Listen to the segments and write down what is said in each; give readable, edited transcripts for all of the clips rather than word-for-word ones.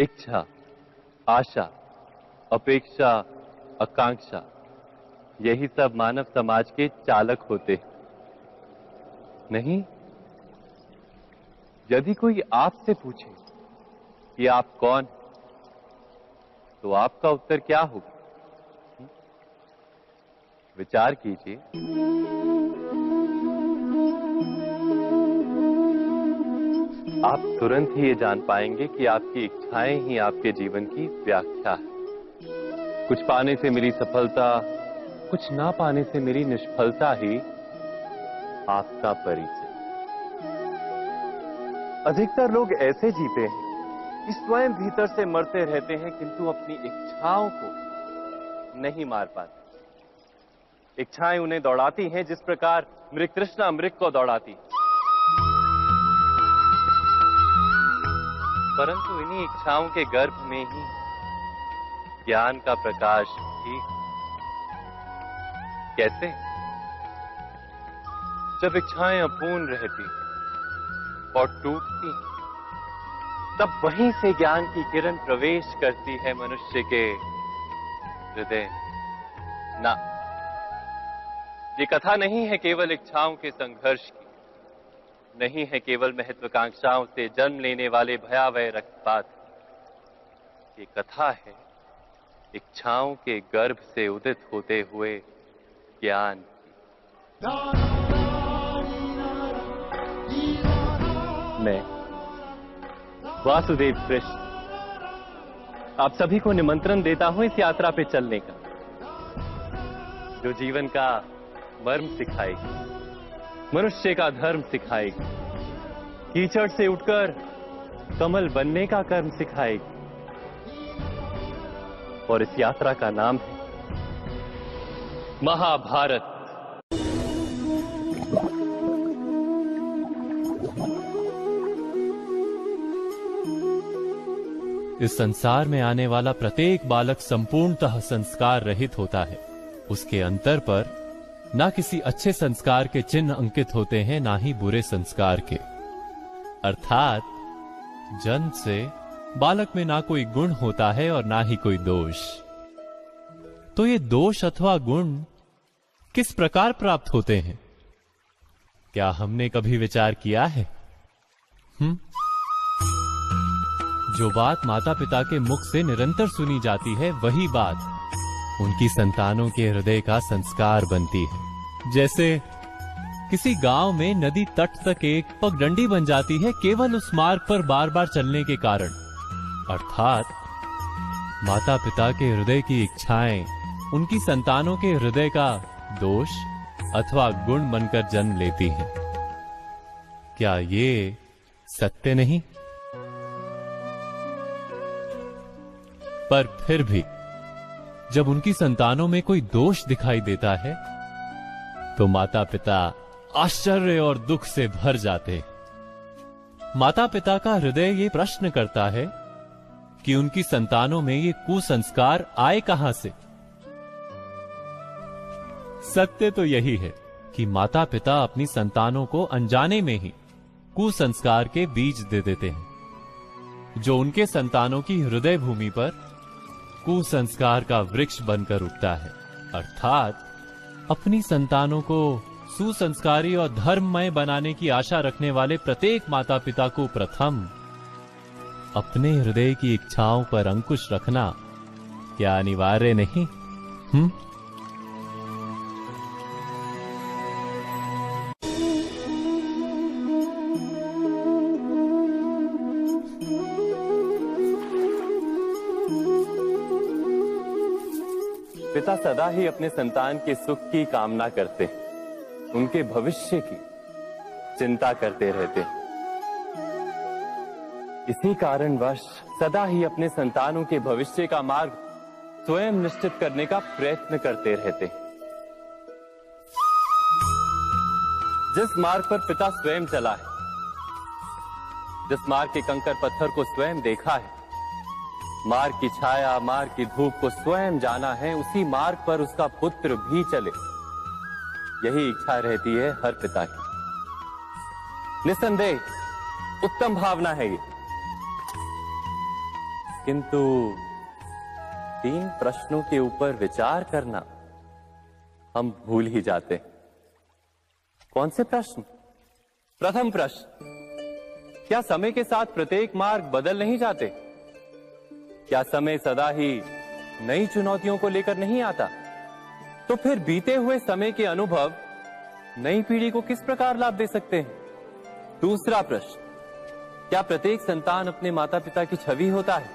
इच्छा, आशा, अपेक्षा, आकांक्षा, यही सब मानव समाज के चालक होते नहीं। यदि कोई आपसे पूछे कि आप कौन, तो आपका उत्तर क्या होगा? विचार कीजिए। आप तुरंत ही ये जान पाएंगे कि आपकी इच्छाएं ही आपके जीवन की व्याख्या है। कुछ पाने से मिली सफलता, कुछ ना पाने से मिली निष्फलता ही आपका परिचय। अधिकतर लोग ऐसे जीते हैं कि स्वयं भीतर से मरते रहते हैं, किंतु अपनी इच्छाओं को नहीं मार पाते। इच्छाएं उन्हें दौड़ाती हैं जिस प्रकार मृग तृष्णा मृग को दौड़ाती। परंतु इन्हीं इच्छाओं के गर्भ में ही ज्ञान का प्रकाश भी। कैसे? जब इच्छाएं अपूर्ण रहती और टूटती, तब वहीं से ज्ञान की किरण प्रवेश करती है मनुष्य के हृदय। ना, ये कथा नहीं है केवल इच्छाओं के संघर्ष की, नहीं है केवल महत्वाकांक्षाओं से जन्म लेने वाले भयावह रक्तपात। ये कथा है इच्छाओं के गर्भ से उदित होते हुए ज्ञान की। मैं वासुदेव कृष्ण आप सभी को निमंत्रण देता हूं इस यात्रा पे चलने का, जो जीवन का मर्म सिखाएगी, मनुष्य का धर्म सिखाएगी, कीचड़ से उठकर कमल बनने का कर्म सिखाएगी। और इस यात्रा का नाम है महाभारत। इस संसार में आने वाला प्रत्येक बालक संपूर्णतः संस्कार रहित होता है। उसके अंतर पर ना किसी अच्छे संस्कार के चिन्ह अंकित होते हैं, ना ही बुरे संस्कार के। अर्थात जन्म से बालक में ना कोई गुण होता है और ना ही कोई दोष। तो ये दोष अथवा गुण किस प्रकार प्राप्त होते हैं? क्या हमने कभी विचार किया है? जो बात माता पिता के मुख से निरंतर सुनी जाती है, वही बात उनकी संतानों के हृदय का संस्कार बनती है। जैसे किसी गांव में नदी तट तक एक पगडंडी बन जाती है केवल उस मार्ग पर बार बार चलने के कारण। अर्थात माता पिता के हृदय की इच्छाएं उनकी संतानों के हृदय का दोष अथवा गुण बनकर जन्म लेती हैं। क्या ये सत्य नहीं? पर फिर भी जब उनकी संतानों में कोई दोष दिखाई देता है, तो माता पिता आश्चर्य और दुख से भर जाते। माता पिता का हृदय ये प्रश्न करता है कि उनकी संतानों में ये कुसंस्कार आए कहां से। सत्य तो यही है कि माता पिता अपनी संतानों को अनजाने में ही कुसंस्कार के बीज दे देते हैं, जो उनके संतानों की हृदय भूमि पर कुसंस्कार का वृक्ष बनकर उगता है। अर्थात अपनी संतानों को सुसंस्कारी और धर्ममय बनाने की आशा रखने वाले प्रत्येक माता पिता को प्रथम अपने हृदय की इच्छाओं पर अंकुश रखना क्या अनिवार्य नहीं? पिता सदा ही अपने संतान के सुख की कामना करते हैं, उनके भविष्य की चिंता करते रहते हैं। इसी कारणवश सदा ही अपने संतानों के भविष्य का मार्ग स्वयं निश्चित करने का प्रयत्न करते रहते हैं। जिस मार्ग पर पिता स्वयं चला है, जिस मार्ग के कंकर पत्थर को स्वयं देखा है, मार्ग की छाया, मार्ग की धूप को स्वयं जाना है, उसी मार्ग पर उसका पुत्र भी चले, यही इच्छा रहती है हर पिता की। निस्संदेह उत्तम भावना है ये। किंतु 3 प्रश्नों के ऊपर विचार करना हम भूल ही जाते हैं। कौन से प्रश्न? प्रथम प्रश्न, क्या समय के साथ प्रत्येक मार्ग बदल नहीं जाते? क्या समय सदा ही नई चुनौतियों को लेकर नहीं आता? तो फिर बीते हुए समय के अनुभव नई पीढ़ी को किस प्रकार लाभ दे सकते हैं? दूसरा प्रश्न, क्या प्रत्येक संतान अपने माता पिता की छवि होता है?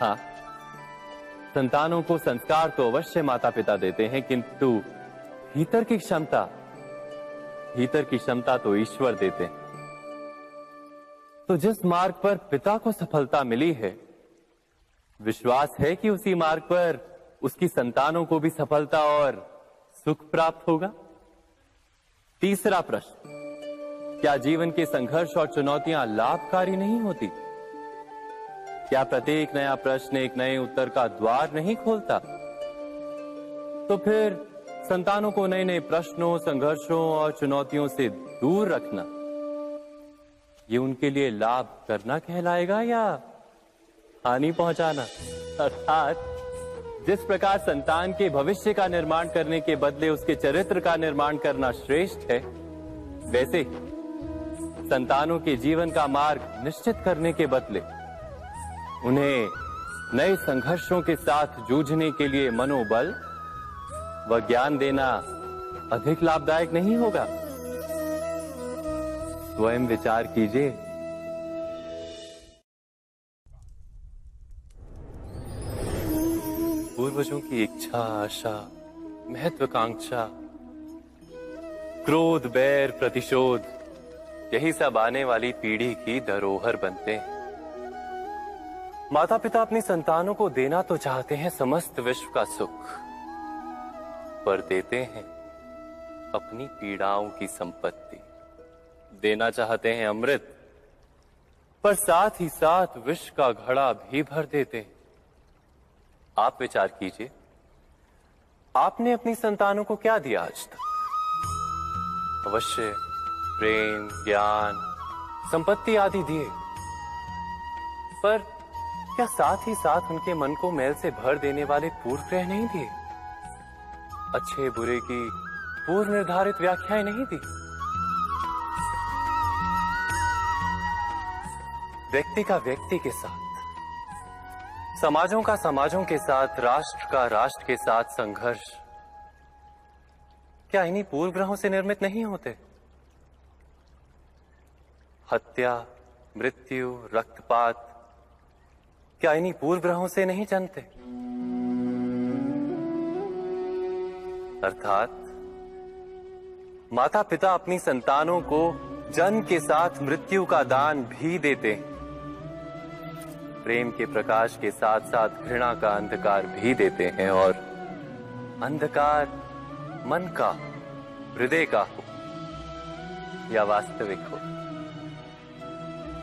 हाँ, संतानों को संस्कार तो अवश्य माता पिता देते हैं, किंतु भीतर की क्षमता तो ईश्वर देते हैं। तो जिस मार्ग पर पिता को सफलता मिली है, विश्वास है कि उसी मार्ग पर उसकी संतानों को भी सफलता और सुख प्राप्त होगा। तीसरा प्रश्न, क्या जीवन के संघर्ष और चुनौतियां लाभकारी नहीं होती? क्या प्रत्येक नया प्रश्न एक नए उत्तर का द्वार नहीं खोलता? तो फिर संतानों को नए नए प्रश्नों, संघर्षों और चुनौतियों से दूर रखना, ये उनके लिए लाभ करना कहलाएगा या हानि पहुंचाना? अर्थात जिस प्रकार संतान के भविष्य का निर्माण करने के बदले उसके चरित्र का निर्माण करना श्रेष्ठ है, वैसे ही संतानों के जीवन का मार्ग निश्चित करने के बदले उन्हें नए संघर्षों के साथ जूझने के लिए मनोबल व ज्ञान देना अधिक लाभदायक नहीं होगा? स्वयं विचार कीजिए। पूर्वजों की इच्छा, आशा, महत्वाकांक्षा, क्रोध, बैर, प्रतिशोध, यही सब आने वाली पीढ़ी की धरोहर बनते हैं। माता पिता अपनी संतानों को देना तो चाहते हैं समस्त विश्व का सुख, पर देते हैं अपनी पीड़ाओं की संपत्ति। देना चाहते हैं अमृत, पर साथ ही साथ विष का घड़ा भी भर देते हैं। आप विचार कीजिए, आपने अपनी संतानों को क्या दिया आज तक? अवश्य प्रेम, ज्ञान, संपत्ति आदि दिए, पर क्या साथ ही साथ उनके मन को मैल से भर देने वाले पूर्व ग्रह नहीं दिए? अच्छे बुरे की पूर्व निर्धारित व्याख्याएं नहीं दी? व्यक्ति का व्यक्ति के साथ, समाजों का समाजों के साथ, राष्ट्र का राष्ट्र के साथ संघर्ष क्या इन्हीं पूर्व ग्रहों से निर्मित नहीं होते? हत्या, मृत्यु, रक्तपात क्या इन्हीं पूर्व ग्रहों से नहीं जन्मते? अर्थात माता पिता अपनी संतानों को जन्म के साथ मृत्यु का दान भी देते हैं। प्रेम के प्रकाश के साथ साथ घृणा का अंधकार भी देते हैं, और अंधकार मन का, हृदय का हो या वास्तविक हो,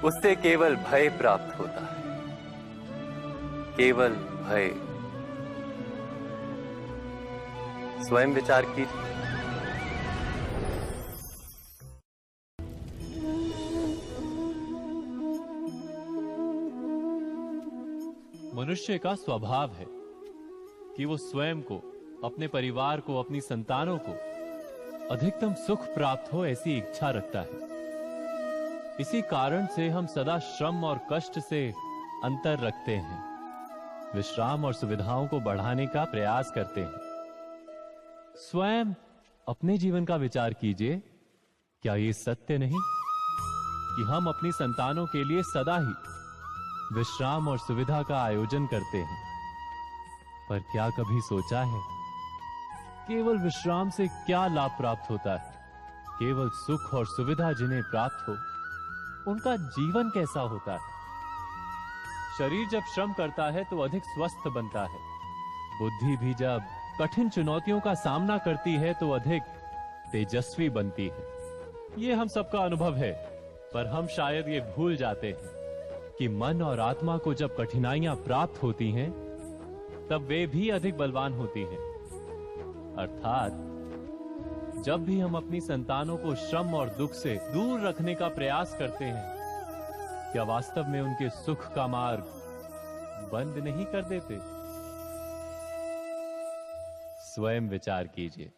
उससे केवल भय प्राप्त होता है, केवल भय। स्वयं विचार कीजिए। मनुष्य का स्वभाव है कि वो स्वयं को, अपने परिवार को, अपनी संतानों को अधिकतम सुख प्राप्त हो ऐसी इच्छा रखता है। इसी कारण से हम सदा श्रम और कष्ट से अंतर रखते हैं, विश्राम और सुविधाओं को बढ़ाने का प्रयास करते हैं। स्वयं अपने जीवन का विचार कीजिए, क्या ये सत्य नहीं कि हम अपनी संतानों के लिए सदा ही विश्राम और सुविधा का आयोजन करते हैं? पर क्या कभी सोचा है केवल विश्राम से क्या लाभ प्राप्त होता है? केवल सुख और सुविधा जिन्हें प्राप्त हो, उनका जीवन कैसा होता है? शरीर जब श्रम करता है तो अधिक स्वस्थ बनता है। बुद्धि भी जब कठिन चुनौतियों का सामना करती है तो अधिक तेजस्वी बनती है। ये हम सबका अनुभव है, पर हम शायद ये भूल जाते हैं कि मन और आत्मा को जब कठिनाइयां प्राप्त होती हैं, तब वे भी अधिक बलवान होती हैं। अर्थात जब भी हम अपनी संतानों को श्रम और दुख से दूर रखने का प्रयास करते हैं, क्या वास्तव में उनके सुख का मार्ग बंद नहीं कर देते। स्वयं विचार कीजिए।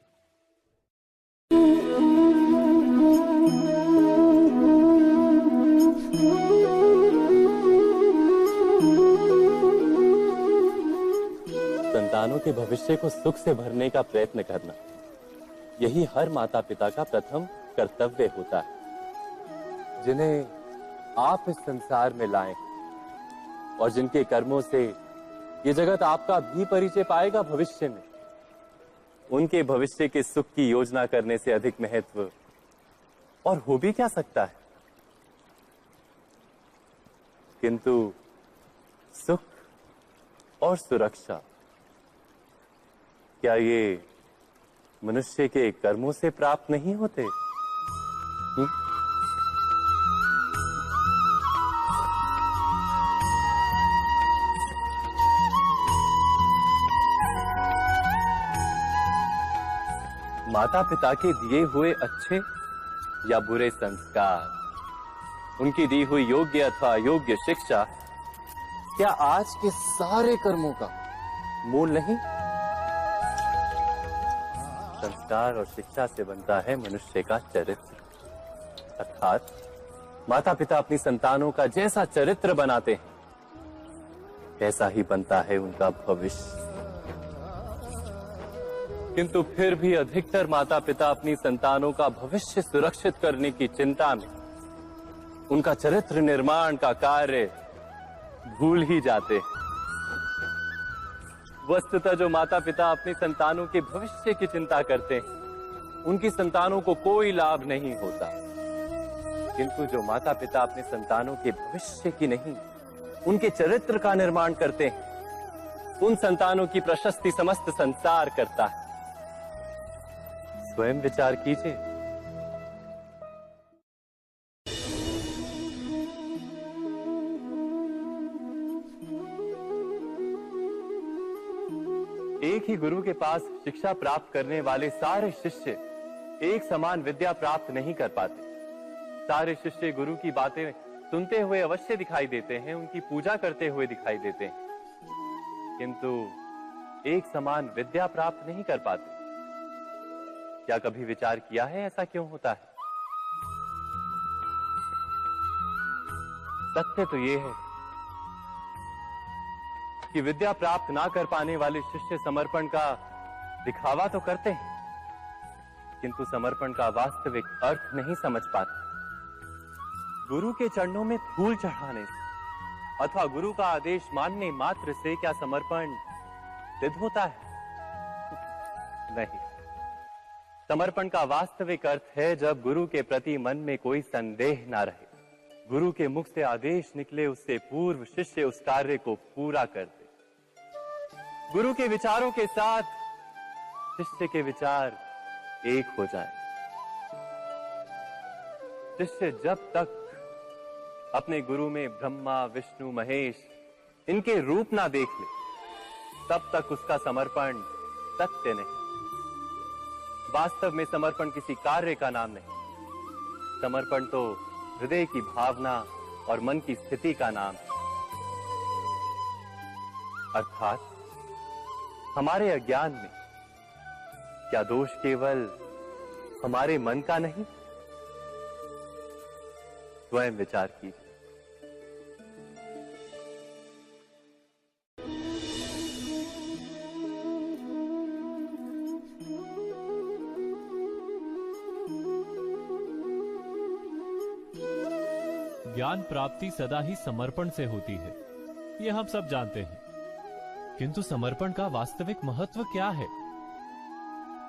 संतानों के भविष्य को सुख से भरने का प्रयत्न करना, यही हर माता पिता का प्रथम कर्तव्य होता है, जिन्हें आप इस संसार में लाए और जिनके कर्मों से ये जगत आपका भी परिचय पाएगा भविष्य में। उनके भविष्य के सुख की योजना करने से अधिक महत्व और हो भी क्या सकता है। किंतु सुख और सुरक्षा, क्या ये मनुष्य के कर्मों से प्राप्त नहीं होते? माता पिता के दिए हुए अच्छे या बुरे संस्कार, उनकी दी हुई योग्य अथवा अयोग्य शिक्षा, क्या आज के सारे कर्मों का मूल नहीं? संस्कार और शिक्षा से बनता है मनुष्य का चरित्र। अर्थात माता पिता अपनी संतानों का जैसा चरित्र बनाते हैं, ऐसा ही बनता है उनका भविष्य। किंतु फिर भी अधिकतर माता पिता अपनी संतानों का भविष्य सुरक्षित करने की चिंता में उनका चरित्र निर्माण का कार्य भूल ही जाते हैं। वस्तुतः जो माता पिता अपनी संतानों के भविष्य की चिंता करते हैं, उनकी संतानों को कोई लाभ नहीं होता। किंतु जो माता पिता अपने संतानों के भविष्य की नहीं, उनके चरित्र का निर्माण करते हैं, उन संतानों की प्रशस्ति समस्त संसार करता है। स्वयं विचार कीजिए। एक ही गुरु के पास शिक्षा प्राप्त करने वाले सारे शिष्य एक समान विद्या प्राप्त नहीं कर पाते। सारे शिष्य गुरु की बातें सुनते हुए अवश्य दिखाई देते हैं, उनकी पूजा करते हुए दिखाई देते हैं, किंतु एक समान विद्या प्राप्त नहीं कर पाते। क्या कभी विचार किया है ऐसा क्यों होता है? सत्य तो यह है कि विद्या प्राप्त ना कर पाने वाले शिष्य समर्पण का दिखावा तो करते हैं, किंतु समर्पण का वास्तविक अर्थ नहीं समझ पाते। गुरु के चरणों में फूल चढ़ाने से अथवा गुरु का आदेश मानने मात्र से क्या समर्पण सिद्ध होता है? नहीं। समर्पण का वास्तविक अर्थ है जब गुरु के प्रति मन में कोई संदेह ना रहे, गुरु के मुख से आदेश निकले उससे पूर्व शिष्य उस कार्य को पूरा कर दे। गुरु के विचारों के साथ शिष्य के विचार एक हो जाए। शिष्य जब तक अपने गुरु में ब्रह्मा विष्णु महेश इनके रूप ना देख ले, तब तक उसका समर्पण सत्य नहीं। वास्तव में समर्पण किसी कार्य का नाम नहीं, समर्पण तो हृदय की भावना और मन की स्थिति का नाम है। अर्थात हमारे अज्ञान में क्या दोष केवल हमारे मन का नहीं? स्वयं विचार कीजिए। ज्ञान प्राप्ति सदा ही समर्पण से होती है, ये हम सब जानते हैं। किंतु समर्पण का वास्तविक महत्व क्या है?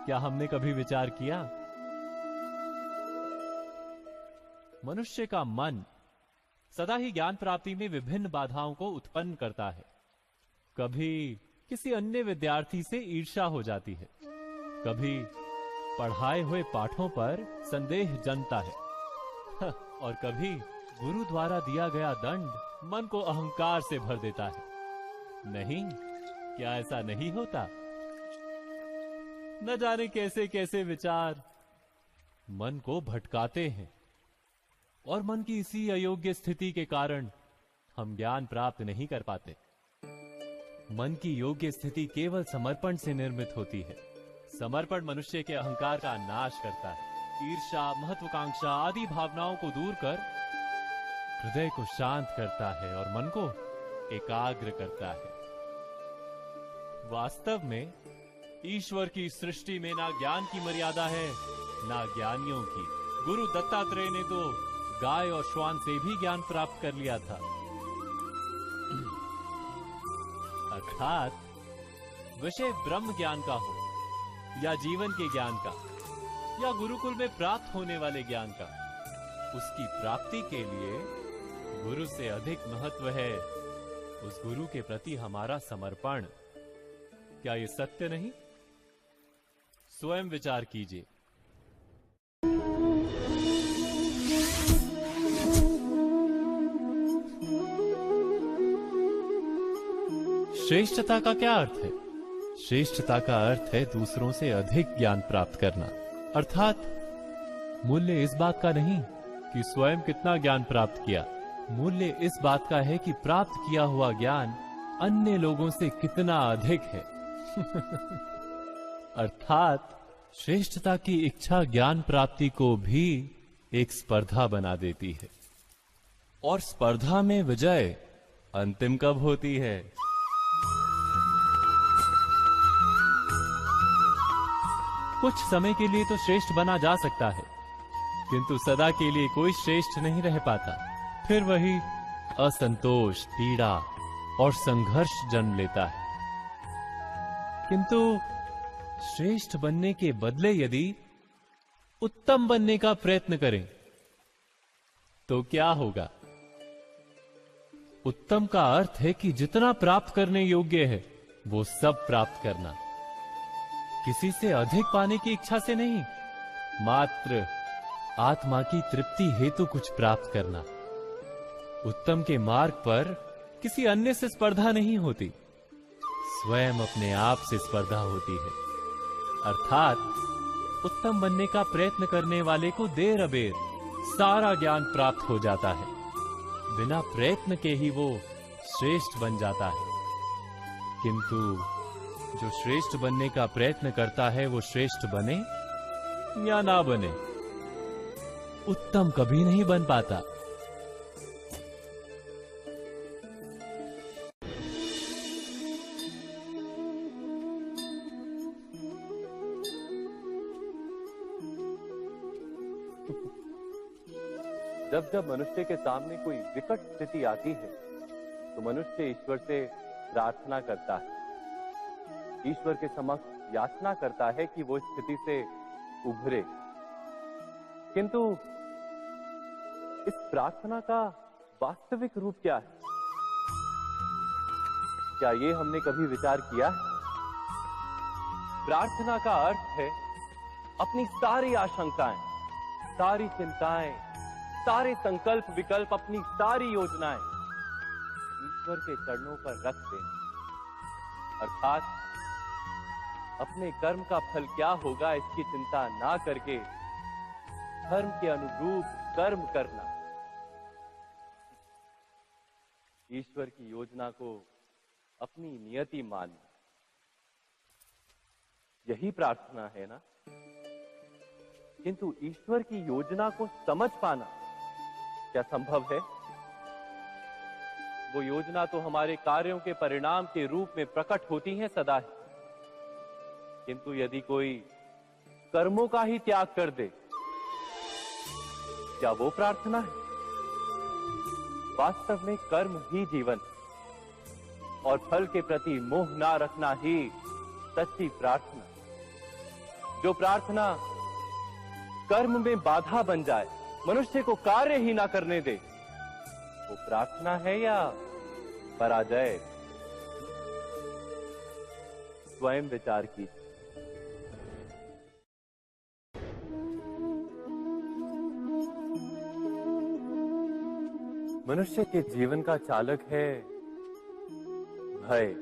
क्या हमने कभी विचार किया? मनुष्य का मन सदा ही ज्ञान प्राप्ति में विभिन्न बाधाओं को उत्पन्न करता है। कभी किसी अन्य विद्यार्थी से ईर्ष्या हो जाती है, कभी पढ़ाए हुए पाठों पर संदेह जन्मता है और कभी गुरु द्वारा दिया गया दंड मन को अहंकार से भर देता है। नहीं, क्या ऐसा नहीं होता? न जाने कैसे कैसे विचार मन को भटकाते हैं और मन की इसी अयोग्य स्थिति के कारण हम ज्ञान प्राप्त नहीं कर पाते। मन की योग्य स्थिति केवल समर्पण से निर्मित होती है। समर्पण मनुष्य के अहंकार का नाश करता है, ईर्ष्या, महत्वाकांक्षा आदि भावनाओं को दूर कर हृदय को शांत करता है और मन को एकाग्र करता है। वास्तव में ईश्वर की सृष्टि में ना ज्ञान की मर्यादा है ना ज्ञानियों की। गुरु दत्तात्रेय ने तो गाय और श्वान से भी ज्ञान प्राप्त कर लिया था। अर्थात विषय ब्रह्म ज्ञान का हो या जीवन के ज्ञान का या गुरुकुल में प्राप्त होने वाले ज्ञान का, उसकी प्राप्ति के लिए गुरु से अधिक महत्व है उस गुरु के प्रति हमारा समर्पण। क्या ये सत्य नहीं? स्वयं विचार कीजिए। श्रेष्ठता का क्या अर्थ है? श्रेष्ठता का अर्थ है दूसरों से अधिक ज्ञान प्राप्त करना। अर्थात मूल्य इस बात का नहीं कि स्वयं कितना ज्ञान प्राप्त किया, मूल्य इस बात का है कि प्राप्त किया हुआ ज्ञान अन्य लोगों से कितना अधिक है। अर्थात श्रेष्ठता की इच्छा ज्ञान प्राप्ति को भी एक स्पर्धा बना देती है। और स्पर्धा में विजय अंतिम कब होती है? कुछ समय के लिए तो श्रेष्ठ बना जा सकता है, किंतु सदा के लिए कोई श्रेष्ठ नहीं रह पाता। फिर वही असंतोष, पीड़ा और संघर्ष जन्म लेता है। किंतु श्रेष्ठ बनने के बदले यदि उत्तम बनने का प्रयत्न करें तो क्या होगा? उत्तम का अर्थ है कि जितना प्राप्त करने योग्य है वो सब प्राप्त करना, किसी से अधिक पाने की इच्छा से नहीं, मात्र आत्मा की तृप्ति हेतु कुछ प्राप्त करना। उत्तम के मार्ग पर किसी अन्य से स्पर्धा नहीं होती, स्वयं अपने आप से स्पर्धा होती है। अर्थात उत्तम बनने का प्रयत्न करने वाले को देर अबेर सारा ज्ञान प्राप्त हो जाता है, बिना प्रयत्न के ही वो श्रेष्ठ बन जाता है। किंतु जो श्रेष्ठ बनने का प्रयत्न करता है वो श्रेष्ठ बने या ना बने, उत्तम कभी नहीं बन पाता। जब जब मनुष्य के सामने कोई विकट स्थिति आती है तो मनुष्य ईश्वर से प्रार्थना करता है, ईश्वर के समक्ष याचना करता है कि वो स्थिति से उभरे। किंतु इस प्रार्थना का वास्तविक रूप क्या है? क्या ये हमने कभी विचार किया है? प्रार्थना का अर्थ है अपनी सारी आशंकाएं, सारी चिंताएं, सारे संकल्प विकल्प, अपनी सारी योजनाएं ईश्वर के चरणों पर रख देना। अर्थात अपने कर्म का फल क्या होगा इसकी चिंता ना करके धर्म के अनुरूप कर्म करना, ईश्वर की योजना को अपनी नियति मानना, यही प्रार्थना है ना। किंतु ईश्वर की योजना को समझ पाना क्या संभव है? वो योजना तो हमारे कार्यों के परिणाम के रूप में प्रकट होती है सदा ही, किंतु यदि कोई कर्मों का ही त्याग कर दे, क्या वो प्रार्थना है? वास्तव में कर्म ही जीवन और फल के प्रति मोह ना रखना ही सच्ची प्रार्थना। जो प्रार्थना कर्म में बाधा बन जाए, मनुष्य को कार्य ही ना करने दे, वो प्रार्थना है या पराजय? स्वयं विचार कीजिए। मनुष्य के जीवन का चालक है भय।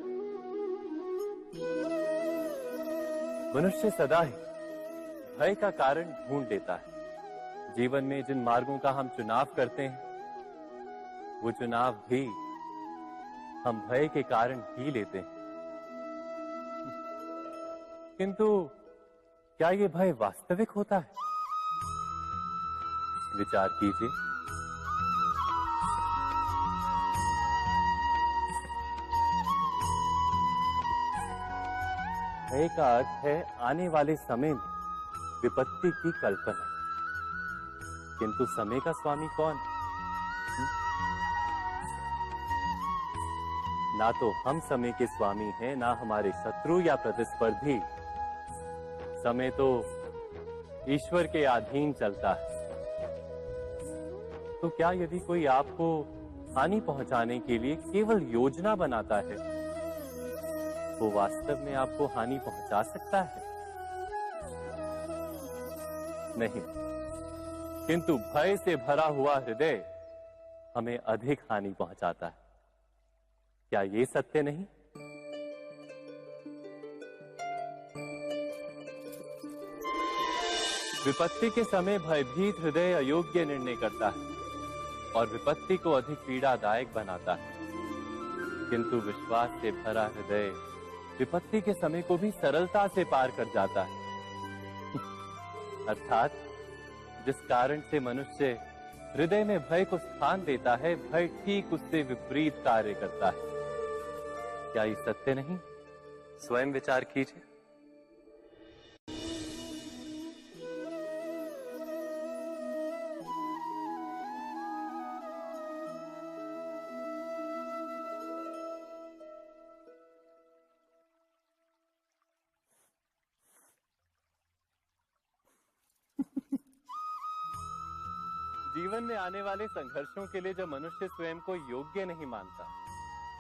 मनुष्य सदा ही भय का कारण ढूंढ लेता है। जीवन में जिन मार्गों का हम चुनाव करते हैं वो चुनाव भी हम भय के कारण पी लेते हैं, किंतु क्या ये भय वास्तविक होता है? विचार कीजिए। भय का अर्थ है आने वाले समय में विपत्ति की कल्पना, किंतु समय का स्वामी कौन? ना तो हम समय के स्वामी हैं, ना हमारे शत्रु या प्रतिस्पर्धी। समय तो ईश्वर के अधीन चलता है। तो क्या यदि कोई आपको हानि पहुंचाने के लिए केवल योजना बनाता है, वो वास्तव में आपको हानि पहुंचा सकता है? नहीं, किंतु भय से भरा हुआ हृदय हमें अधिक हानि पहुंचाता है। क्या ये सत्य नहीं? विपत्ति के समय भयभीत हृदय अयोग्य निर्णय करता है और विपत्ति को अधिक पीड़ादायक बनाता है, किंतु विश्वास से भरा हृदय विपत्ति के समय को भी सरलता से पार कर जाता है। अर्थात जिस कारण से मनुष्य हृदय में भय को स्थान देता है, भय ठीक उससे विपरीत कार्य करता है। क्या ये सत्य नहीं? स्वयं विचार कीजिए। जीवन में आने वाले संघर्षों के लिए जब मनुष्य स्वयं को योग्य नहीं मानता,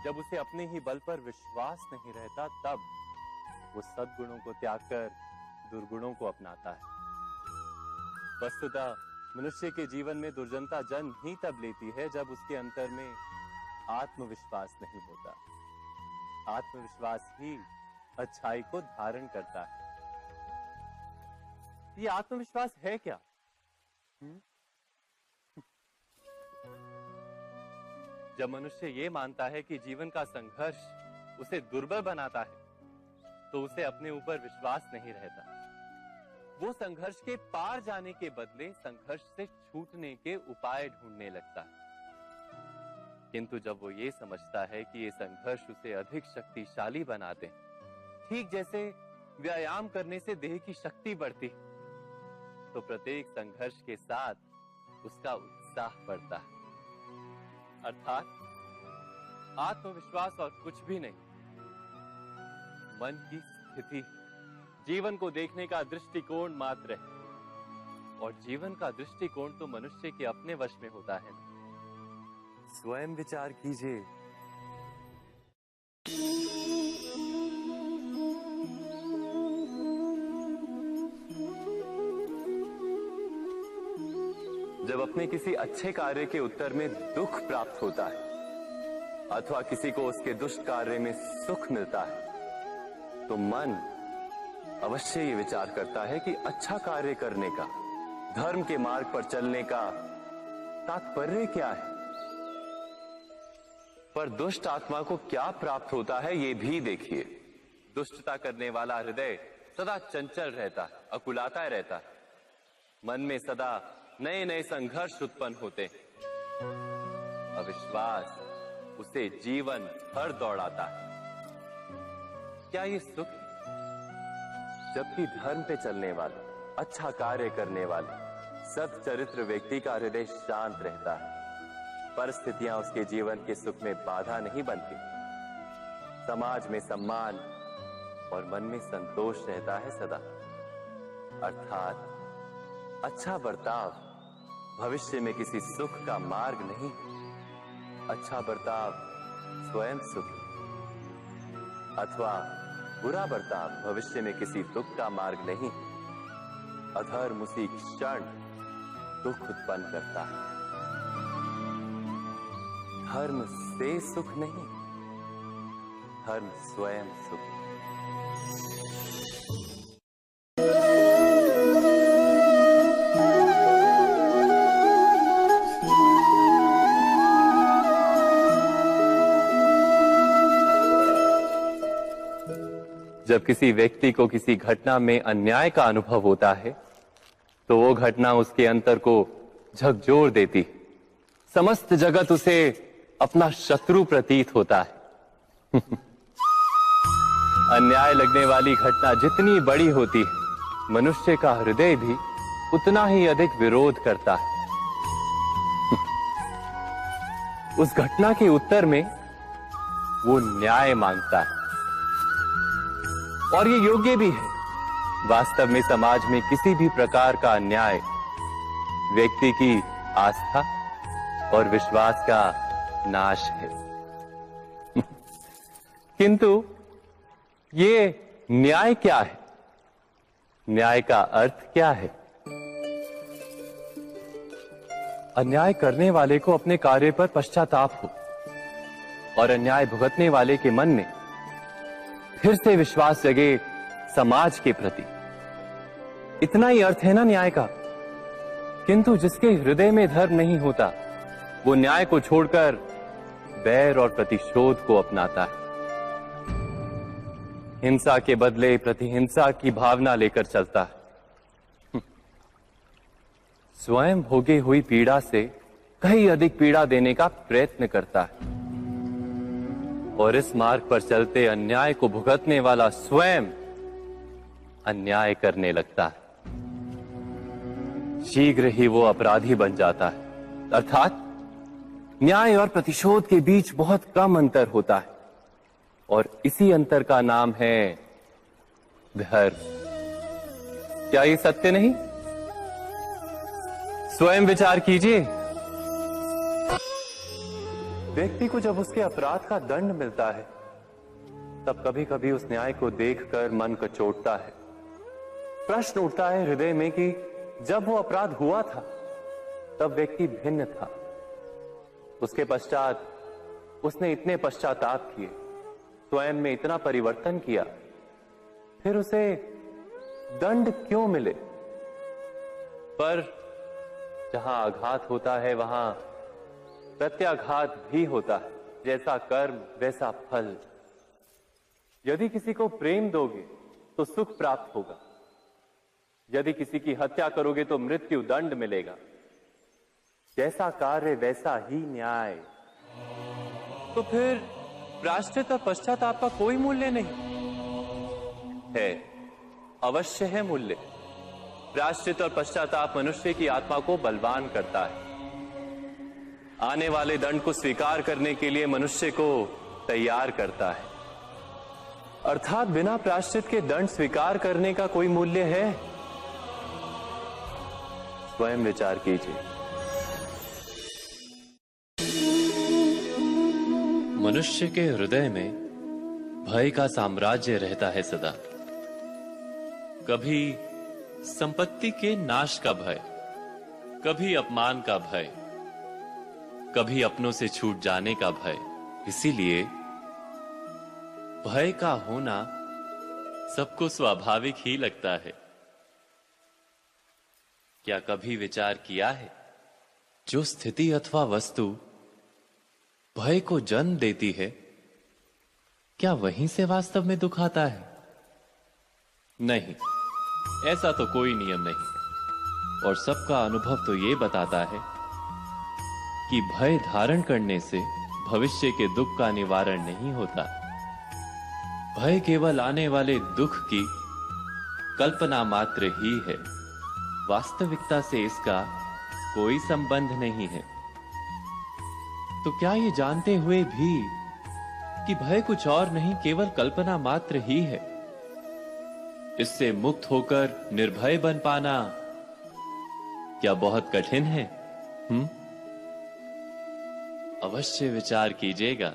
जब उसे अपने ही बल पर विश्वास नहीं रहता, तब वो सद्गुणों को त्याग कर दुर्गुणों को अपनाता है। वस्तुतः मनुष्य के जीवन में दुर्जनता जन्म ही तब लेती है जब उसके अंतर में आत्मविश्वास नहीं होता। आत्मविश्वास ही अच्छाई को धारण करता है। ये आत्मविश्वास है क्या? जब मनुष्य ये मानता है कि जीवन का संघर्ष उसे दुर्बल बनाता है, तो उसे अपने ऊपर विश्वास नहीं रहता। वो संघर्ष के पार जाने के बदले संघर्ष से छूटने के उपाय ढूंढने लगता है। किंतु जब वो ये समझता है कि ये संघर्ष उसे अधिक शक्तिशाली बनाते हैं, ठीक जैसे व्यायाम करने से देह की शक्ति बढ़ती, तो प्रत्येक संघर्ष के साथ उसका उत्साह बढ़ता है। अर्थात आत्मविश्वास और कुछ भी नहीं, मन की स्थिति, जीवन को देखने का दृष्टिकोण मात्र है। और जीवन का दृष्टिकोण तो मनुष्य के अपने वश में होता है। स्वयं विचार कीजिए। जब अपने किसी अच्छे कार्य के उत्तर में दुख प्राप्त होता है अथवा किसी को उसके दुष्ट कार्य में सुख मिलता है, तो मन अवश्य ये विचार करता है कि अच्छा कार्य करने का, धर्म के मार्ग पर चलने का तात्पर्य क्या है। पर दुष्ट आत्मा को क्या प्राप्त होता है ये भी देखिए। दुष्टता करने वाला हृदय सदा चंचल रहता है, अकुलाता रहता है। मन में सदा नए नए संघर्ष उत्पन्न होते हैं। अविश्वास उसे जीवन भर दौड़ाता है। क्या ये सुख? जबकि धर्म पे चलने वाला, अच्छा कार्य करने वाले, सत् चरित्र व्यक्ति का हृदय शांत रहता है। परिस्थितियां उसके जीवन के सुख में बाधा नहीं बनती। समाज में सम्मान और मन में संतोष रहता है सदा। अर्थात अच्छा बर्ताव भविष्य में किसी सुख का मार्ग नहीं। अच्छा बर्ताव स्वयं सुख, अथवा बुरा बर्ताव भविष्य में किसी दुख का मार्ग नहीं। अधर्म उसी क्षण दुख उत्पन्न करता है। धर्म से सुख नहीं, धर्म स्वयं सुख। जब किसी व्यक्ति को किसी घटना में अन्याय का अनुभव होता है तो वो घटना उसके अंतर को झकझोर देती है। समस्त जगत उसे अपना शत्रु प्रतीत होता है। अन्याय लगने वाली घटना जितनी बड़ी होती है, मनुष्य का हृदय भी उतना ही अधिक विरोध करता है। उस घटना के उत्तर में वो न्याय मांगता है और ये योग्य भी है। वास्तव में समाज में किसी भी प्रकार का अन्याय व्यक्ति की आस्था और विश्वास का नाश है। किंतु ये न्याय क्या है? न्याय का अर्थ क्या है? अन्याय करने वाले को अपने कार्य पर पश्चाताप हो और अन्याय भुगतने वाले के मन में फिर से विश्वास जगे समाज के प्रति। इतना ही अर्थ है ना न्याय का। किंतु जिसके हृदय में धर्म नहीं होता वो न्याय को छोड़कर बैर और प्रतिशोध को अपनाता है। हिंसा के बदले प्रतिहिंसा की भावना लेकर चलता है। स्वयं भोगी हुई पीड़ा से कहीं अधिक पीड़ा देने का प्रयत्न करता है और इस मार्ग पर चलते अन्याय को भुगतने वाला स्वयं अन्याय करने लगता है। शीघ्र ही वो अपराधी बन जाता है। अर्थात न्याय और प्रतिशोध के बीच बहुत कम अंतर होता है और इसी अंतर का नाम है धर्म। क्या ये सत्य नहीं? स्वयं विचार कीजिए। व्यक्ति को जब उसके अपराध का दंड मिलता है तब कभी कभी उस न्याय को देखकर मन कचोटता है। प्रश्न उठता है हृदय में कि जब वो अपराध हुआ था तब व्यक्ति भिन्न था। उसके पश्चात उसने इतने पश्चाताप किए, स्वयं में इतना परिवर्तन किया, फिर उसे दंड क्यों मिले? पर जहां आघात होता है वहां प्रत्याघात भी होता है। जैसा कर्म वैसा फल। यदि किसी को प्रेम दोगे तो सुख प्राप्त होगा, यदि किसी की हत्या करोगे तो मृत्यु दंड मिलेगा। जैसा कार्य वैसा ही न्याय। तो फिर प्रायश्चित और पश्चाताप का कोई मूल्य नहीं है? अवश्य है मूल्य। प्रायश्चित और पश्चाताप मनुष्य की आत्मा को बलवान करता है। आने वाले दंड को स्वीकार करने के लिए मनुष्य को तैयार करता है। अर्थात बिना प्रायश्चित के दंड स्वीकार करने का कोई मूल्य है? स्वयं विचार कीजिए। मनुष्य के हृदय में भय का साम्राज्य रहता है सदा। कभी संपत्ति के नाश का भय, कभी अपमान का भय, कभी अपनों से छूट जाने का भय। इसीलिए भय का होना सबको स्वाभाविक ही लगता है। क्या कभी विचार किया है, जो स्थिति अथवा वस्तु भय को जन्म देती है, क्या वहीं से वास्तव में दुख आता है? नहीं, ऐसा तो कोई नियम नहीं। और सबका अनुभव तो ये बताता है कि भय धारण करने से भविष्य के दुख का निवारण नहीं होता। भय केवल आने वाले दुख की कल्पना मात्र ही है। वास्तविकता से इसका कोई संबंध नहीं है। तो क्या ये जानते हुए भी कि भय कुछ और नहीं, केवल कल्पना मात्र ही है, इससे मुक्त होकर निर्भय बन पाना क्या बहुत कठिन है? अवश्य विचार कीजिएगा।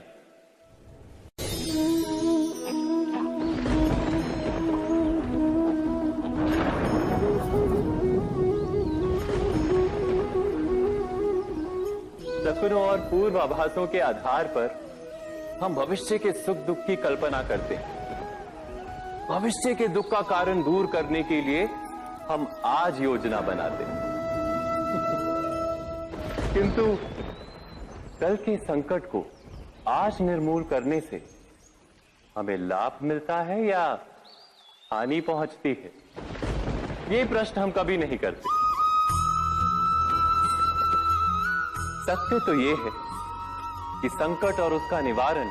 शकुनों और पूर्वाभासों के आधार पर हम भविष्य के सुख दुख की कल्पना करते हैं। भविष्य के दुख का कारण दूर करने के लिए हम आज योजना बनाते हैं। किंतु कल के संकट को आज निर्मूल करने से हमें लाभ मिलता है या हानि पहुंचती है? ये प्रश्न हम कभी नहीं करते। सत्य तो ये है कि संकट और उसका निवारण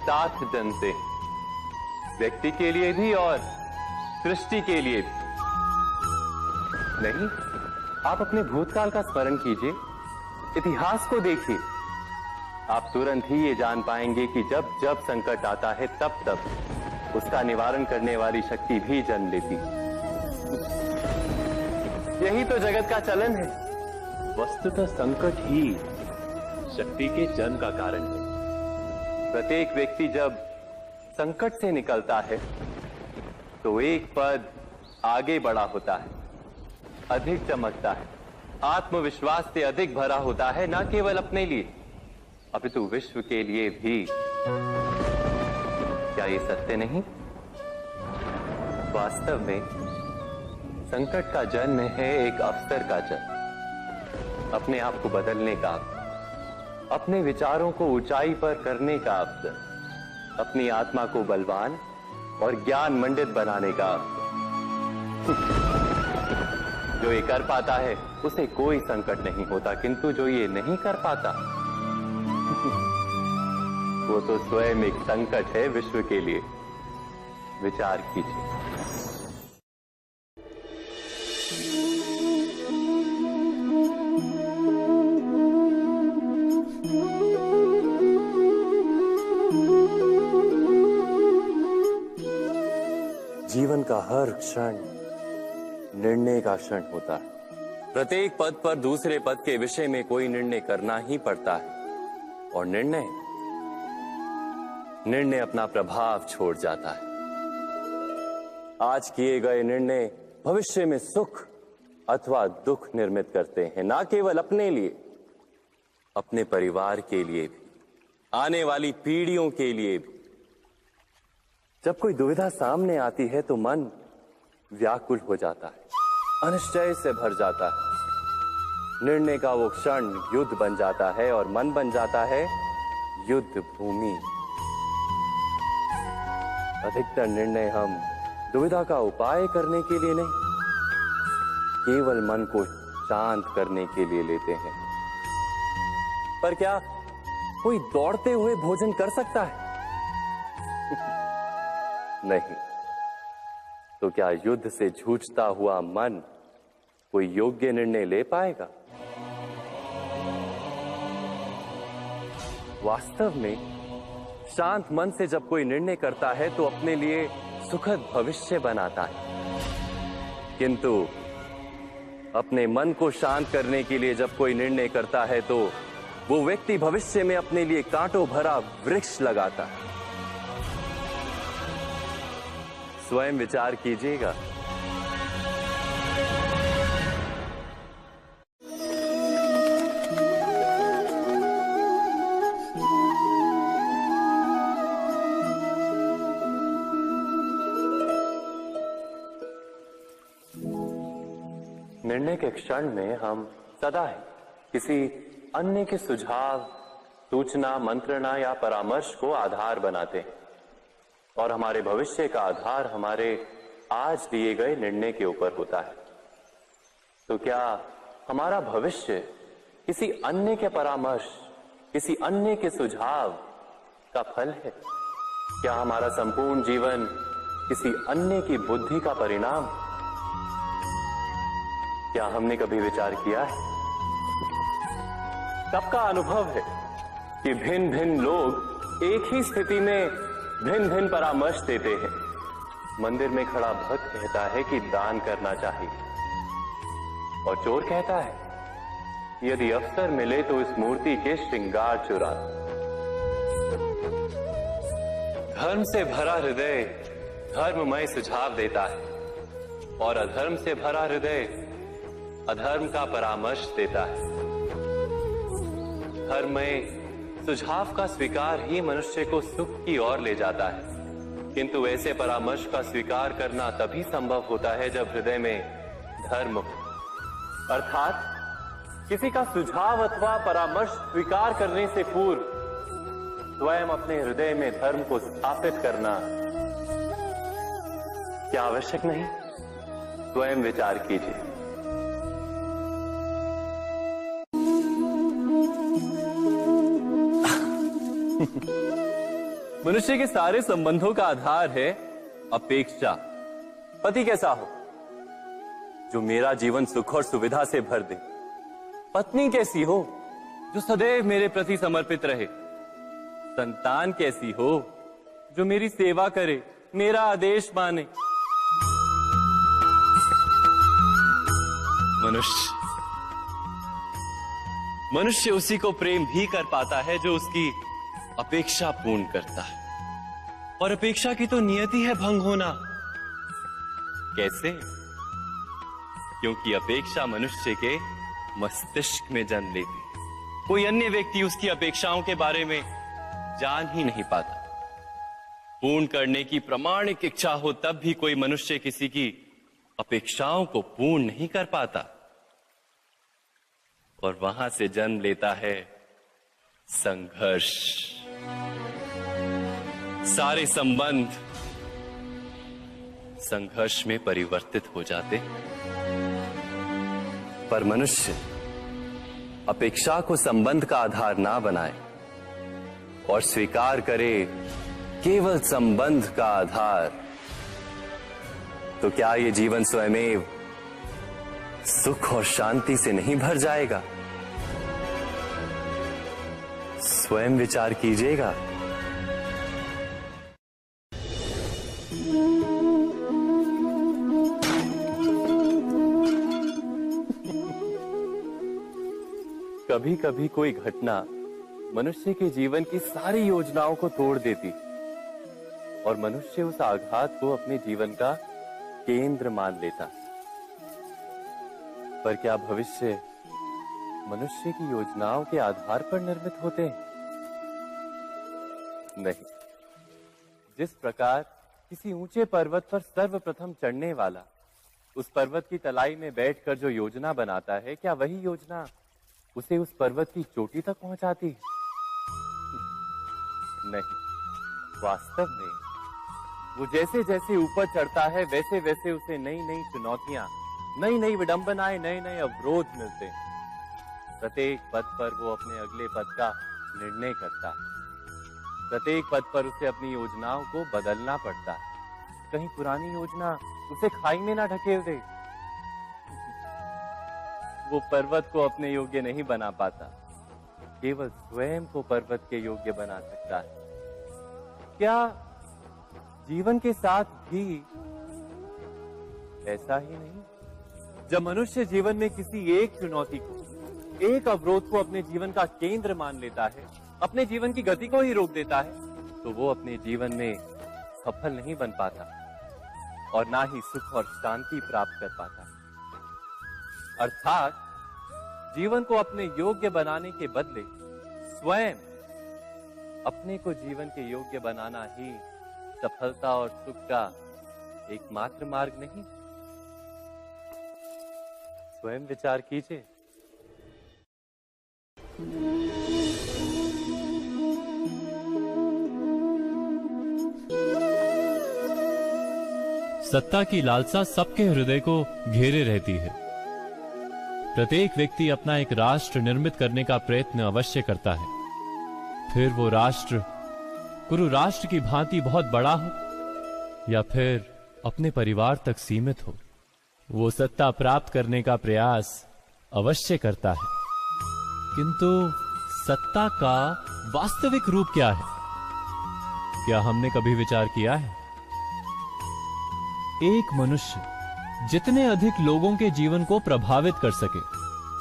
साथ जनते हैं, व्यक्ति के लिए भी और सृष्टि के लिए भी। नहीं, आप अपने भूतकाल का स्मरण कीजिए, इतिहास को देखिए। आप तुरंत ही ये जान पाएंगे कि जब जब संकट आता है तब तब उसका निवारण करने वाली शक्ति भी जन्म लेती है। यही तो जगत का चलन है। वस्तुतः संकट ही शक्ति के जन्म का कारण है। प्रत्येक व्यक्ति जब संकट से निकलता है तो एक पद आगे बढ़ा होता है, अधिक चमकता है, आत्मविश्वास से अधिक भरा होता है, न केवल अपने लिए अपितु विश्व के लिए भी। क्या ये सत्य नहीं? वास्तव में संकट का जन्म है एक अवसर का जन्म, अपने आप को बदलने का, अपने विचारों को ऊंचाई पर करने का अवसर, अपनी आत्मा को बलवान और ज्ञान मंडित बनाने का अवसर। जो ये कर पाता है उसे कोई संकट नहीं होता, किंतु जो ये नहीं कर पाता वो तो स्वयं एक संकट है विश्व के लिए। विचार कीजिए। जीवन का हर क्षण निर्णय का क्षण होता है। प्रत्येक पद पर दूसरे पद के विषय में कोई निर्णय करना ही पड़ता है, और निर्णय अपना प्रभाव छोड़ जाता है। आज किए गए निर्णय भविष्य में सुख अथवा दुख निर्मित करते हैं, ना केवल अपने लिए, अपने परिवार के लिए भी, आने वाली पीढ़ियों के लिए भी। जब कोई दुविधा सामने आती है तो मन व्याकुल हो जाता है, अनिश्चय से भर जाता है। निर्णय का वो क्षण युद्ध बन जाता है और मन बन जाता है युद्ध भूमि। अधिकतर निर्णय हम दुविधा का उपाय करने के लिए नहीं, केवल मन को शांत करने के लिए लेते हैं। पर क्या कोई दौड़ते हुए भोजन कर सकता है? नहीं। तो क्या युद्ध से जूझता हुआ मन कोई योग्य निर्णय ले पाएगा? वास्तव में शांत मन से जब कोई निर्णय करता है तो अपने लिए सुखद भविष्य बनाता है, किंतु अपने मन को शांत करने के लिए जब कोई निर्णय करता है तो वो व्यक्ति भविष्य में अपने लिए कांटों भरा वृक्ष लगाता है। स्वयं विचार कीजिएगा। निर्णय के क्षण में हम सदा ही किसी अन्य के सुझाव, सूचना, मंत्रणा या परामर्श को आधार बनाते हैं, और हमारे भविष्य का आधार हमारे आज लिए गए निर्णय के ऊपर होता है। तो क्या हमारा भविष्य किसी अन्य के परामर्श, किसी अन्य के सुझाव का फल है? क्या हमारा संपूर्ण जीवन किसी अन्य की बुद्धि का परिणाम? क्या हमने कभी विचार किया है? सबका अनुभव है कि भिन्न भिन्न लोग एक ही स्थिति में भिन्न भिन्न परामर्श देते हैं। मंदिर में खड़ा भक्त कहता है कि दान करना चाहिए, और चोर कहता है यदि अवसर मिले तो इस मूर्ति के श्रृंगार चुरा। धर्म से भरा हृदय धर्ममय सुझाव देता है, और अधर्म से भरा हृदय अधर्म का परामर्श देता है। धर्ममय सुझाव का स्वीकार ही मनुष्य को सुख की ओर ले जाता है, किंतु ऐसे परामर्श का स्वीकार करना तभी संभव होता है जब हृदय में धर्म हो। अर्थात किसी का सुझाव अथवा परामर्श स्वीकार करने से पूर्व स्वयं अपने हृदय में धर्म को स्थापित करना क्या आवश्यक नहीं? स्वयं विचार कीजिए। मनुष्य के सारे संबंधों का आधार है अपेक्षा। पति कैसा हो जो मेरा जीवन सुख और सुविधा से भर दे? पत्नी कैसी हो जो सदैव मेरे प्रति समर्पित रहे? संतान कैसी हो जो मेरी सेवा करे, मेरा आदेश माने? मनुष्य उसी को प्रेम भी कर पाता है जो उसकी अपेक्षा पूर्ण करता है, और अपेक्षा की तो नियति है भंग होना। कैसे? क्योंकि अपेक्षा मनुष्य के मस्तिष्क में जन्म लेती है। कोई अन्य व्यक्ति उसकी अपेक्षाओं के बारे में जान ही नहीं पाता। पूर्ण करने की प्रामाणिक इच्छा हो तब भी कोई मनुष्य किसी की अपेक्षाओं को पूर्ण नहीं कर पाता, और वहां से जन्म लेता है संघर्ष। सारे संबंध संघर्ष में परिवर्तित हो जाते, पर मनुष्य अपेक्षा को संबंध का आधार ना बनाए और स्वीकार करे केवल संबंध का आधार, तो क्या ये जीवन स्वयमेव सुख और शांति से नहीं भर जाएगा? स्वयं विचार कीजिएगा। कभी कभी कोई घटना मनुष्य के जीवन की सारी योजनाओं को तोड़ देती, और मनुष्य उस आघात को अपने जीवन का केंद्र मान लेता। पर क्या भविष्य मनुष्य की योजनाओं के आधार पर निर्मित होते हैं? नहीं। जिस प्रकार किसी ऊंचे पर्वत पर सर्वप्रथम चढ़ने वाला उस पर्वत की तलाई में बैठकर जो योजना बनाता है, क्या वही योजना उसे उस पर्वत की चोटी तक पहुंचाती है? नहीं। वास्तव में वो जैसे जैसे ऊपर चढ़ता है वैसे वैसे उसे नई नई चुनौतियां, नई नई विडंबनाएं, नए नए अवरोध मिलते हैं। प्रत्येक पद पर वो अपने अगले पद का निर्णय करता है। प्रत्येक पद पर उसे अपनी योजनाओं को बदलना पड़ता है। कहीं पुरानी योजना उसे खाई में ना ढकेल दे। वो पर्वत को अपने योग्य नहीं बना पाता, केवल स्वयं को पर्वत के योग्य बना सकता है। क्या जीवन के साथ भी ऐसा ही नहीं? जब मनुष्य जीवन में किसी एक चुनौती को, एक अवरोध को अपने जीवन का केंद्र मान लेता है, अपने जीवन की गति को ही रोक देता है, तो वो अपने जीवन में सफल नहीं बन पाता और ना ही सुख और शांति प्राप्त कर पाता। अर्थात जीवन को अपने योग्य बनाने के बदले स्वयं अपने को जीवन के योग्य बनाना ही सफलता और सुख का एकमात्र मार्ग नहीं। स्वयं विचार कीजिए। सत्ता की लालसा सबके हृदय को घेरे रहती है। प्रत्येक व्यक्ति अपना एक राष्ट्र निर्मित करने का प्रयत्न अवश्य करता है। फिर वो राष्ट्र कुरु राष्ट्र की भांति बहुत बड़ा हो या फिर अपने परिवार तक सीमित हो, वो सत्ता प्राप्त करने का प्रयास अवश्य करता है। किंतु सत्ता का वास्तविक रूप क्या है? क्या हमने कभी विचार किया है? एक मनुष्य जितने अधिक लोगों के जीवन को प्रभावित कर सके,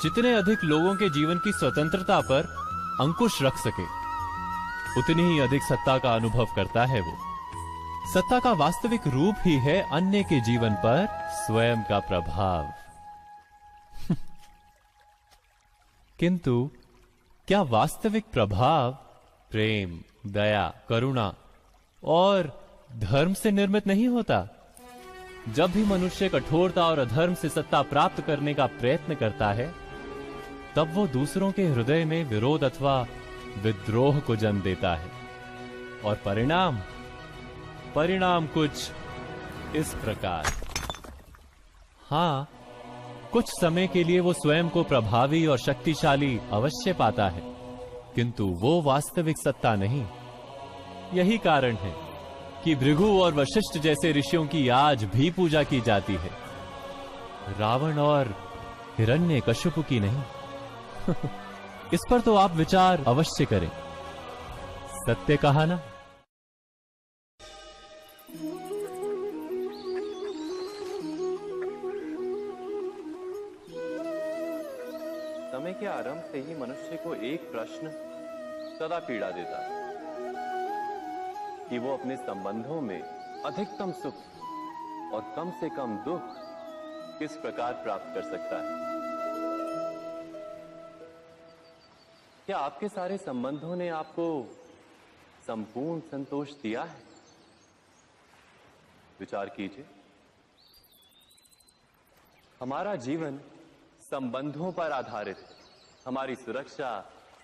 जितने अधिक लोगों के जीवन की स्वतंत्रता पर अंकुश रख सके, उतनी ही अधिक सत्ता का अनुभव करता है वो। सत्ता का वास्तविक रूप ही है अन्य के जीवन पर स्वयं का प्रभाव। किंतु क्या वास्तविक प्रभाव प्रेम, दया, करुणा और धर्म से निर्मित नहीं होता? जब भी मनुष्य कठोरता और अधर्म से सत्ता प्राप्त करने का प्रयत्न करता है, तब वो दूसरों के हृदय में विरोध अथवा विद्रोह को जन्म देता है, और परिणाम कुछ इस प्रकार। हाँ, कुछ समय के लिए वो स्वयं को प्रभावी और शक्तिशाली अवश्य पाता है, किंतु वो वास्तविक सत्ता नहीं। यही कारण है कि भृगु और वशिष्ठ जैसे ऋषियों की आज भी पूजा की जाती है, रावण और हिरण्यकश्यप की नहीं। इस पर तो आप विचार अवश्य करें। सत्य कहा ना। समय के आरंभ से ही मनुष्य को एक प्रश्न सदा पीड़ा देता है कि वो अपने संबंधों में अधिकतम सुख और कम से कम दुख किस प्रकार प्राप्त कर सकता है। क्या आपके सारे संबंधों ने आपको संपूर्ण संतोष दिया है? विचार कीजिए। हमारा जीवन संबंधों पर आधारित है, हमारी सुरक्षा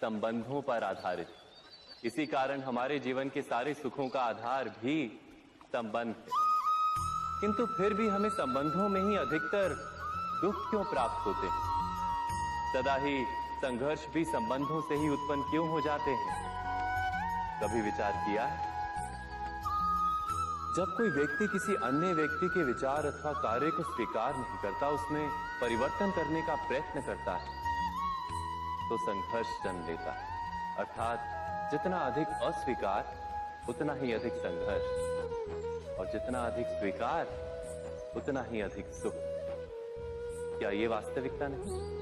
संबंधों पर आधारित है। इसी कारण हमारे जीवन के सारे सुखों का आधार भी संबंध है। किंतु फिर भी हमें संबंधों में ही अधिकतर दुख क्यों प्राप्त होते हैं? सदा ही संघर्ष भी संबंधों से ही उत्पन्न क्यों हो जाते हैं? कभी विचार किया है? जब कोई व्यक्ति किसी अन्य व्यक्ति के विचार अथवा कार्य को स्वीकार नहीं करता, उसमें परिवर्तन करने का प्रयत्न करता है, तो संघर्ष जन्म लेता है। अर्थात जितना अधिक अस्वीकार उतना ही अधिक संघर्ष, और जितना अधिक स्वीकार उतना ही अधिक सुख। क्या ये वास्तविकता नहीं?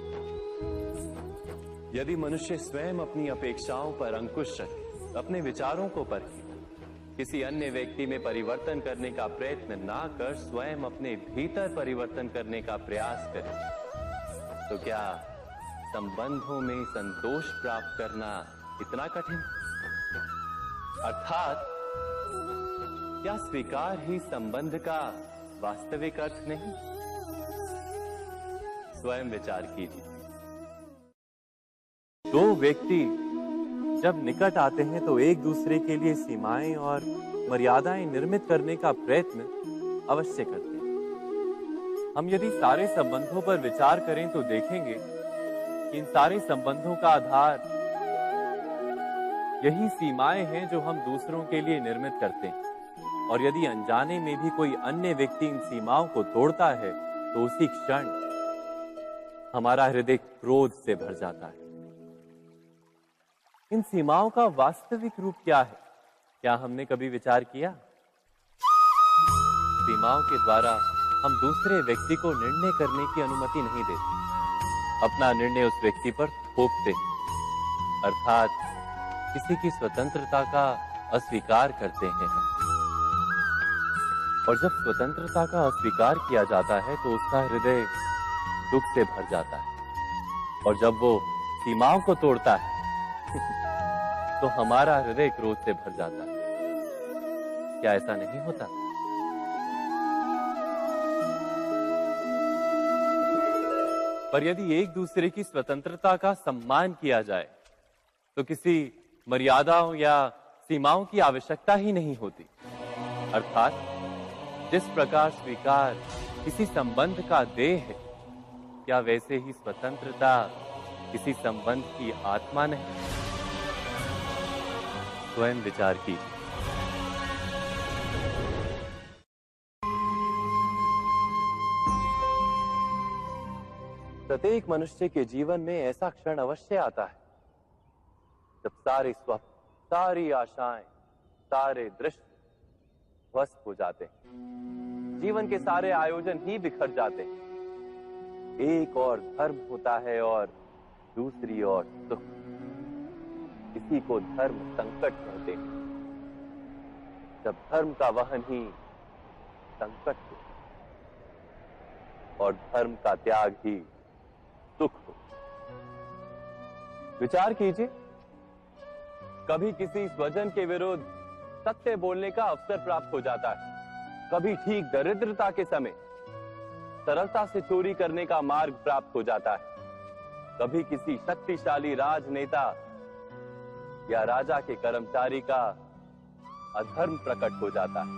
यदि मनुष्य स्वयं अपनी अपेक्षाओं पर अंकुश रखे, अपने विचारों को परखे, किसी अन्य व्यक्ति में परिवर्तन करने का प्रयत्न ना कर स्वयं अपने भीतर परिवर्तन करने का प्रयास करे, तो क्या संबंधों में संतोष प्राप्त करना इतना कठिन? अर्थात क्या स्वीकार ही संबंध का वास्तविक अर्थ नहीं? स्वयं विचार कीजिए। दो व्यक्ति जब निकट आते हैं तो एक दूसरे के लिए सीमाएं और मर्यादाएं निर्मित करने का प्रयत्न अवश्य करते हैं। हम यदि सारे संबंधों पर विचार करें तो देखेंगे कि इन सारे संबंधों का आधार यही सीमाएं हैं जो हम दूसरों के लिए निर्मित करते हैं। और यदि अनजाने में भी कोई अन्य व्यक्ति इन सीमाओं को तोड़ता है तो उसी क्षण हमारा हृदय क्रोध से भर जाता है। इन सीमाओं का वास्तविक रूप क्या है? क्या हमने कभी विचार किया? सीमाओं के द्वारा हम दूसरे व्यक्ति को निर्णय करने की अनुमति नहीं देते, अपना निर्णय उस व्यक्ति पर थोपते, अर्थात किसी की स्वतंत्रता का अस्वीकार करते हैं हम। और जब स्वतंत्रता का अस्वीकार किया जाता है तो उसका हृदय दुख से भर जाता है, और जब वो सीमाओं को तोड़ता है तो हमारा हृदय क्रोध से भर जाता है। क्या ऐसा नहीं होता? पर यदि एक दूसरे की स्वतंत्रता का सम्मान किया जाए तो किसी मर्यादाओं या सीमाओं की आवश्यकता ही नहीं होती। अर्थात जिस प्रकार स्वीकार किसी संबंध का देह है, क्या वैसे ही स्वतंत्रता किसी संबंध की आत्मा नहीं? स्वयं विचार कीजिए। प्रत्येक मनुष्य के जीवन में ऐसा क्षण अवश्य आता है जब सारे स्वप्न, सारी आशाएं, सारे दृश्य ध्वस्त हो जाते हैं। जीवन के सारे आयोजन ही बिखर जाते हैं। एक और धर्म होता है और दूसरी ओर सुख। इसी को धर्म संकट कहते हैं। जब धर्म का वहन ही संकट हो और धर्म का त्याग ही सुख हो। विचार कीजिए, कभी किसी स्वजन के विरुद्ध सत्य बोलने का अवसर प्राप्त हो जाता है, कभी ठीक दरिद्रता के समय सरलता से चोरी करने का मार्ग प्राप्त हो जाता है, कभी किसी शक्तिशाली राजनेता या राजा के कर्मचारी का अधर्म प्रकट हो जाता है।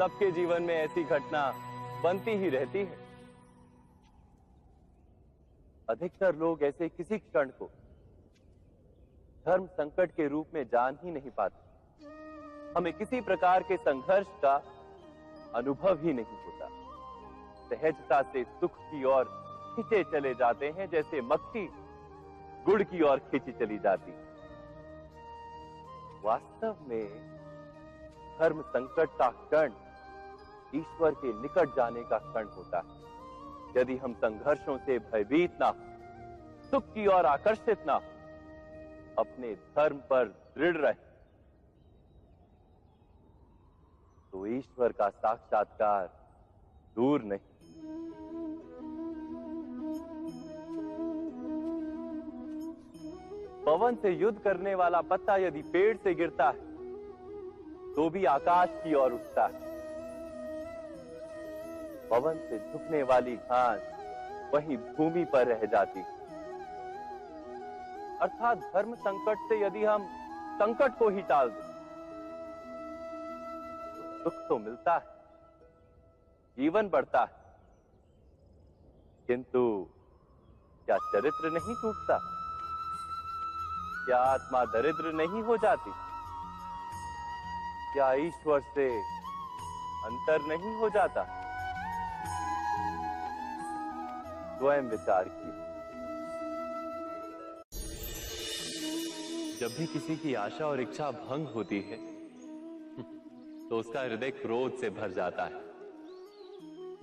सबके जीवन में ऐसी घटना बनती ही रहती है। अधिकतर लोग ऐसे किसी क्षण को धर्म संकट के रूप में जान ही नहीं पाते। हमें किसी प्रकार के संघर्ष का अनुभव ही नहीं होता। सहजता से सुख की ओर खींचे चले जाते हैं, जैसे मक्खी गुड़ की ओर खींची चली जाती। वास्तव में धर्म संकट का क्षण ईश्वर के निकट जाने का क्षण होता है। यदि हम संघर्षों से भयभीत ना हो, सुख की ओर आकर्षित ना हो, अपने धर्म पर दृढ़ रहे, तो ईश्वर का साक्षात्कार दूर नहीं। पवन से युद्ध करने वाला पत्ता यदि पेड़ से गिरता है तो भी आकाश की ओर उठता है। पवन से झुकने वाली घास वहीं भूमि पर रह जाती। अर्थात धर्म संकट से यदि हम संकट को ही टाल दें तो सुख तो मिलता है, जीवन बढ़ता है, किंतु क्या चरित्र नहीं टूटता? क्या आत्मा दरिद्र नहीं हो जाती? क्या ईश्वर से अंतर नहीं हो जाता? स्वयं विचार कीजिए। जब भी किसी की आशा और इच्छा भंग होती है तो उसका हृदय क्रोध से भर जाता है।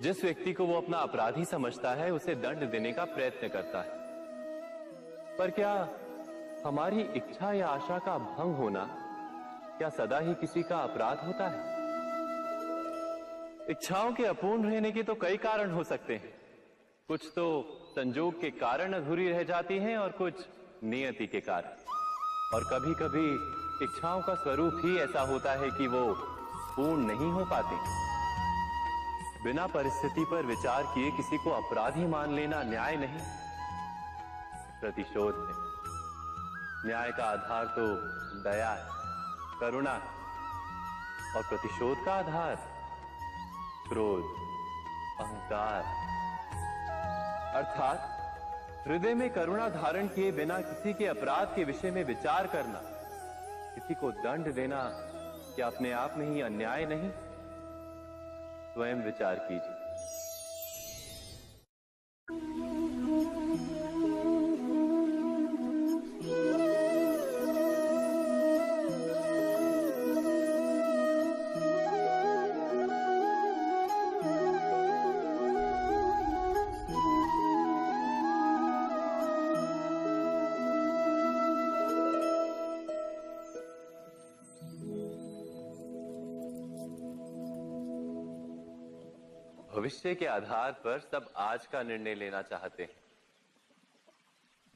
जिस व्यक्ति को वो अपना अपराधी समझता है उसे दंड देने का प्रयत्न करता है। पर क्या हमारी इच्छा या आशा का भंग होना क्या सदा ही किसी का अपराध होता है? इच्छाओं के अपूर्ण रहने के तो कई कारण हो सकते हैं। कुछ तो संजोग के कारण अधूरी रह जाती हैं और कुछ नियति के कारण। और कभी कभी इच्छाओं का स्वरूप ही ऐसा होता है कि वो पूर्ण नहीं हो पाती। बिना परिस्थिति पर विचार किए किसी को अपराधी मान लेना न्याय नहीं, प्रतिशोध है। न्याय का आधार तो दया है, करुणा है, और प्रतिशोध का आधार क्रोध, अहंकार। अर्थात हृदय में करुणा धारण किए बिना किसी के अपराध के विषय में विचार करना, किसी को दंड देना, क्या अपने आप में ही अन्याय नहीं? स्वयं विचार कीजिए। भविष्य के आधार पर सब आज का निर्णय लेना चाहते हैं।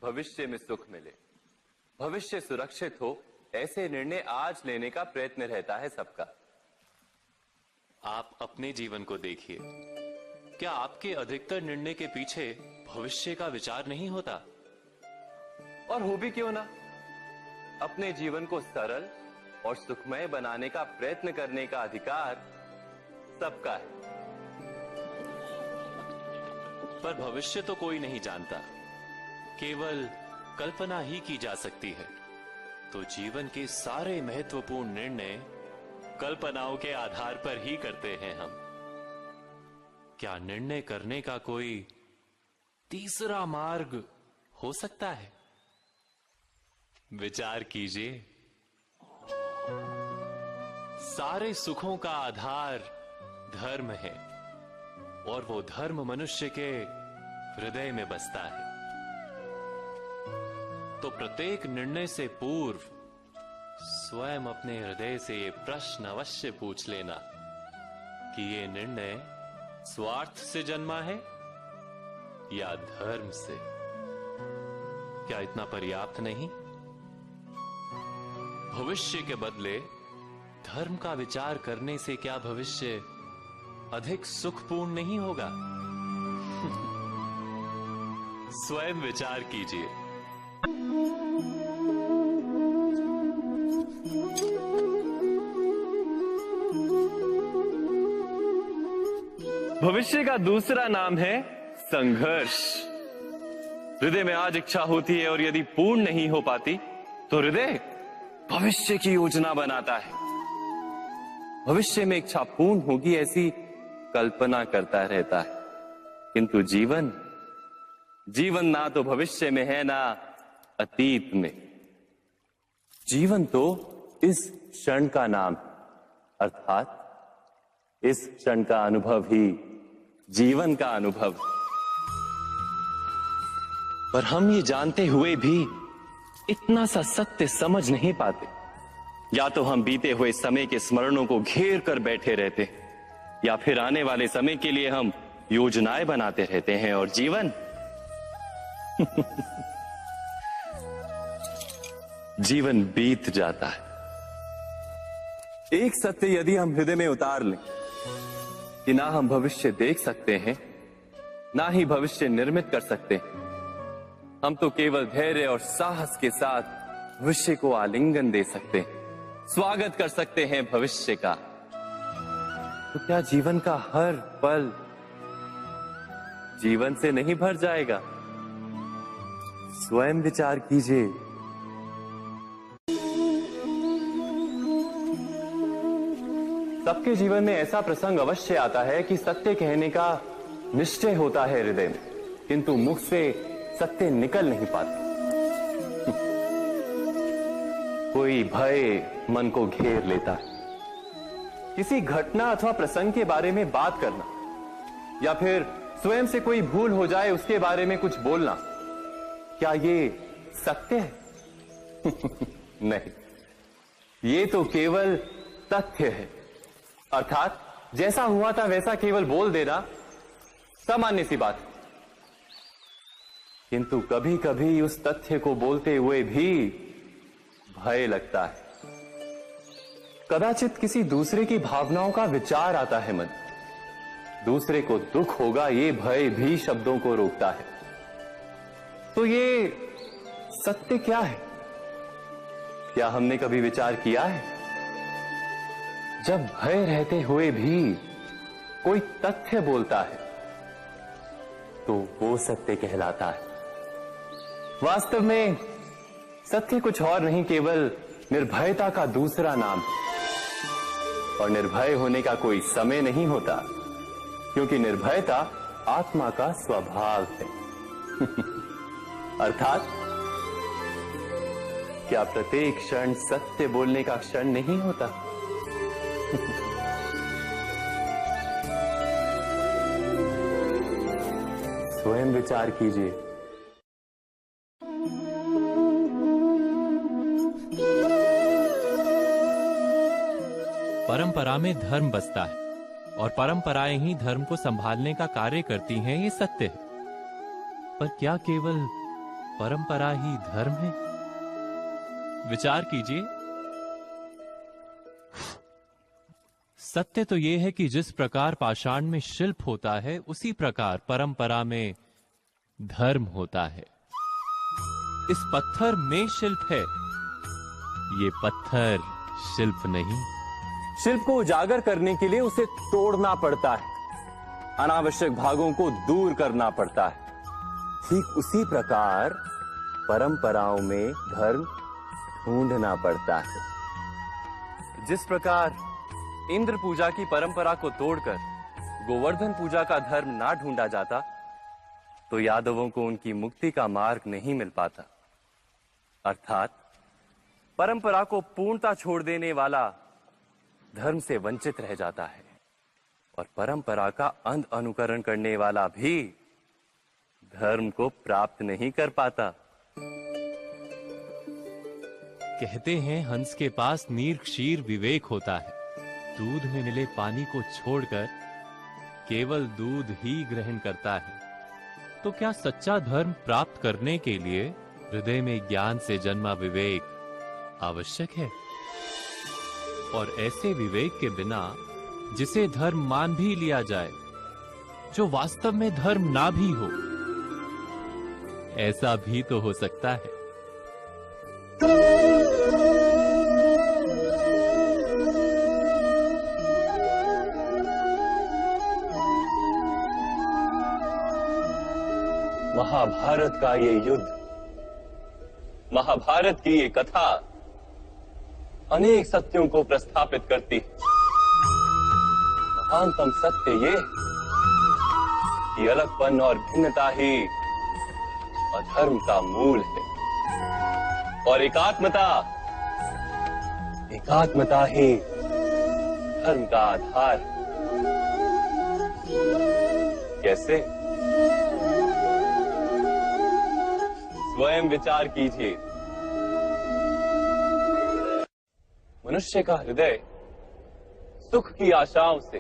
भविष्य में सुख मिले, भविष्य सुरक्षित हो, ऐसे निर्णय आज लेने का प्रयत्न रहता है सबका। आप अपने जीवन को देखिए, क्या आपके अधिकतर निर्णय के पीछे भविष्य का विचार नहीं होता? और हो भी क्यों ना, अपने जीवन को सरल और सुखमय बनाने का प्रयत्न करने का अधिकार सबका है। पर भविष्य तो कोई नहीं जानता, केवल कल्पना ही की जा सकती है। तो जीवन के सारे महत्वपूर्ण निर्णय कल्पनाओं के आधार पर ही करते हैं हम। क्या निर्णय करने का कोई तीसरा मार्ग हो सकता है? विचार कीजिए। सारे सुखों का आधार धर्म है और वो धर्म मनुष्य के हृदय में बसता है। तो प्रत्येक निर्णय से पूर्व स्वयं अपने हृदय से ये प्रश्न अवश्य पूछ लेना कि ये निर्णय स्वार्थ से जन्मा है या धर्म से। क्या इतना पर्याप्त नहीं? भविष्य के बदले धर्म का विचार करने से क्या भविष्य अधिक सुखपूर्ण नहीं होगा? स्वयं विचार कीजिए। भविष्य का दूसरा नाम है संघर्ष। हृदय में आज इच्छा होती है और यदि पूर्ण नहीं हो पाती तो हृदय भविष्य की योजना बनाता है। भविष्य में इच्छा पूर्ण होगी ऐसी कल्पना करता रहता है, किंतु जीवन ना तो भविष्य में है ना अतीत में। जीवन तो इस क्षण का नाम, अर्थात इस क्षण का अनुभव ही जीवन का अनुभव। पर हम ये जानते हुए भी इतना सा सत्य समझ नहीं पाते। या तो हम बीते हुए समय के स्मरणों को घेर कर बैठे रहते, या फिर आने वाले समय के लिए हम योजनाएं बनाते रहते हैं। और जीवन जीवन बीत जाता है। एक सत्य यदि हम हृदय में उतार लें कि ना हम भविष्य देख सकते हैं, ना ही भविष्य निर्मित कर सकते हैं, हम तो केवल धैर्य और साहस के साथ भविष्य को आलिंगन दे सकते हैं, स्वागत कर सकते हैं भविष्य का। तो क्या जीवन का हर पल जीवन से नहीं भर जाएगा? स्वयं विचार कीजिए। सबके जीवन में ऐसा प्रसंग अवश्य आता है कि सत्य कहने का निश्चय होता है हृदय में, किंतु मुख से सत्य निकल नहीं पाता। कोई भय मन को घेर लेता है। किसी घटना अथवा प्रसंग के बारे में बात करना, या फिर स्वयं से कोई भूल हो जाए उसके बारे में कुछ बोलना, क्या ये सत्य है? नहीं, ये तो केवल तथ्य है। अर्थात जैसा हुआ था वैसा केवल बोल देना सामान्य सी बात है। किंतु कभी कभी उस तथ्य को बोलते हुए भी भय लगता है। कदाचित किसी दूसरे की भावनाओं का विचार आता है मन, दूसरे को दुख होगा ये भय भी शब्दों को रोकता है। तो ये सत्य क्या है? क्या हमने कभी विचार किया है? जब भय रहते हुए भी कोई तथ्य बोलता है तो वो सत्य कहलाता है। वास्तव में सत्य कुछ और नहीं, केवल निर्भयता का दूसरा नाम है। और निर्भय होने का कोई समय नहीं होता, क्योंकि निर्भयता आत्मा का स्वभाव है। अर्थात क्या प्रत्येक क्षण सत्य बोलने का क्षण नहीं होता? स्वयं विचार कीजिए। परंपरा में धर्म बसता है और परंपराएं ही धर्म को संभालने का कार्य करती हैं, ये सत्य है। पर क्या केवल परंपरा ही धर्म है? विचार कीजिए। सत्य तो यह है कि जिस प्रकार पाषाण में शिल्प होता है, उसी प्रकार परंपरा में धर्म होता है। इस पत्थर में शिल्प है, ये पत्थर शिल्प नहीं। शिल्प को उजागर करने के लिए उसे तोड़ना पड़ता है, अनावश्यक भागों को दूर करना पड़ता है। ठीक उसी प्रकार परंपराओं में धर्म ढूंढना पड़ता है। जिस प्रकार इंद्र पूजा की परंपरा को तोड़कर गोवर्धन पूजा का धर्म ना ढूंढा जाता, तो यादवों को उनकी मुक्ति का मार्ग नहीं मिल पाता। अर्थात परंपरा को पूर्णता छोड़ देने वाला धर्म से वंचित रह जाता है, और परंपरा का अंध अनुकरण करने वाला भी धर्म को प्राप्त नहीं कर पाता। कहते हैं हंस के पास नीर क्षीर विवेक होता है। दूध में मिले पानी को छोड़कर केवल दूध ही ग्रहण करता है। तो क्या सच्चा धर्म प्राप्त करने के लिए हृदय में ज्ञान से जन्मा विवेक आवश्यक है? और ऐसे विवेक के बिना जिसे धर्म मान भी लिया जाए, जो वास्तव में धर्म ना भी हो, ऐसा भी तो हो सकता है। महाभारत का ये युद्ध, महाभारत की ये कथा अनेक सत्यों को प्रस्थापित करती है। महानतम सत्य ये कि अलगपन और भिन्नता ही अधर्म का मूल है और एकात्मता ही धर्म का आधार है। कैसे? स्वयं विचार कीजिए। मनुष्य का हृदय सुख की आशाओं से,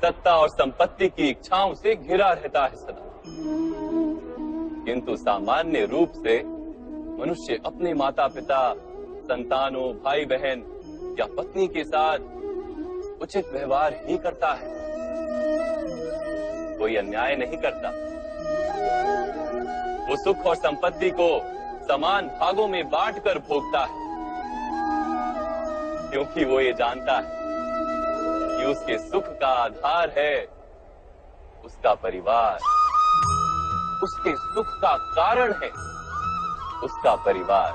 सत्ता और संपत्ति की इच्छाओं से घिरा रहता है सदा। किंतु सामान्य रूप से मनुष्य अपने माता पिता, संतानों, भाई बहन या पत्नी के साथ उचित व्यवहार ही करता है, कोई अन्याय नहीं करता। वो सुख और संपत्ति को समान भागों में बांटकर भोगता है, क्योंकि वो ये जानता है कि उसके सुख का आधार है उसका परिवार, उसके सुख का कारण है उसका परिवार।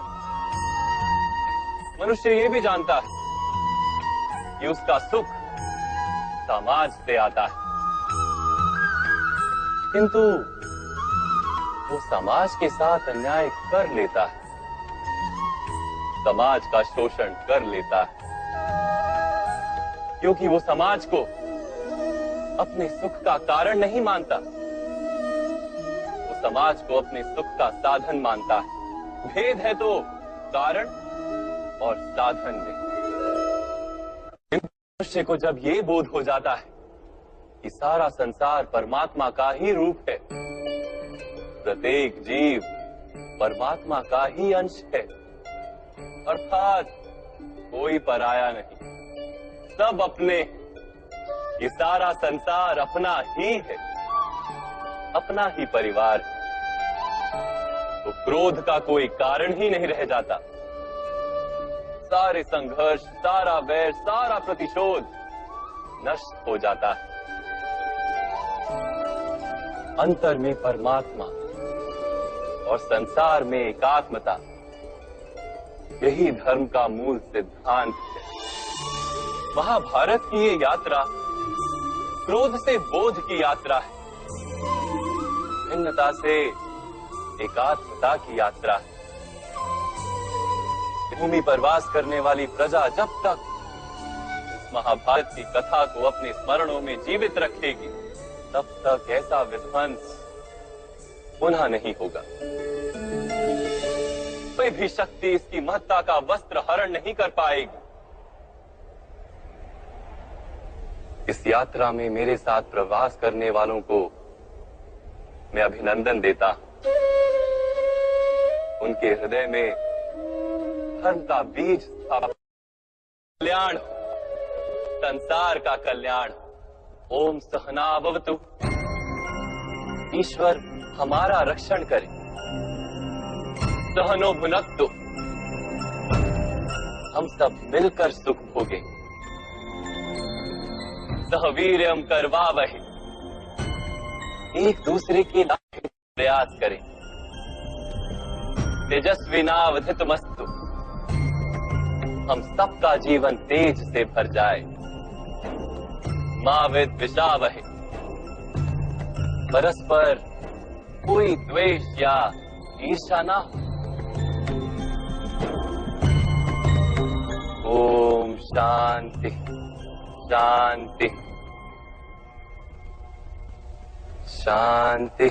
मनुष्य ये भी जानता है कि उसका सुख समाज से आता है, किंतु वो समाज के साथ अन्याय कर लेता है, समाज का शोषण कर लेता है, क्योंकि वो समाज को अपने सुख का कारण नहीं मानता, वो समाज को अपने सुख का साधन मानता है। भेद है तो कारण और साधन में। मनुष्य को जब ये बोध हो जाता है कि सारा संसार परमात्मा का ही रूप है, प्रत्येक जीव परमात्मा का ही अंश है, अर्थात कोई पराया नहीं, सब अपने, ये सारा संसार अपना ही है, अपना ही परिवार है, तो क्रोध का कोई कारण ही नहीं रह जाता। सारे संघर्ष, सारा वैर, सारा प्रतिशोध नष्ट हो जाता है। अंतर में परमात्मा और संसार में एकात्मता, यही धर्म का मूल सिद्धांत है। महाभारत की ये यात्रा क्रोध से बोध की यात्रा है, भिन्नता से एकात्मता की यात्रा है। भूमि पर वास करने वाली प्रजा जब तक इस महाभारत की कथा को अपने स्मरणों में जीवित रखेगी, तब तक ऐसा विध्वंस पुनः नहीं होगा। कोई भी शक्ति इसकी महत्ता का वस्त्र हरण नहीं कर पाएगी। इस यात्रा में मेरे साथ प्रवास करने वालों को मैं अभिनंदन देता हूं। उनके हृदय में धर्म का बीज स्थापित, कल्याण, संसार का कल्याण। ओम सहना भवतु। ईश्वर हमारा रक्षण करे। सहनो भुनक्तु। हम सब मिलकर सुख भोगे। सहवीर्यम करवावहे। एक दूसरे के लाभ प्रयास करें। तेजस्विनावधितमस्तु। हम सबका जीवन तेज से भर जाए। मां विद्विषावहे। परस्पर कोई द्वेष या ईर्ष्या ना हो। ओम शांति शांति शांति।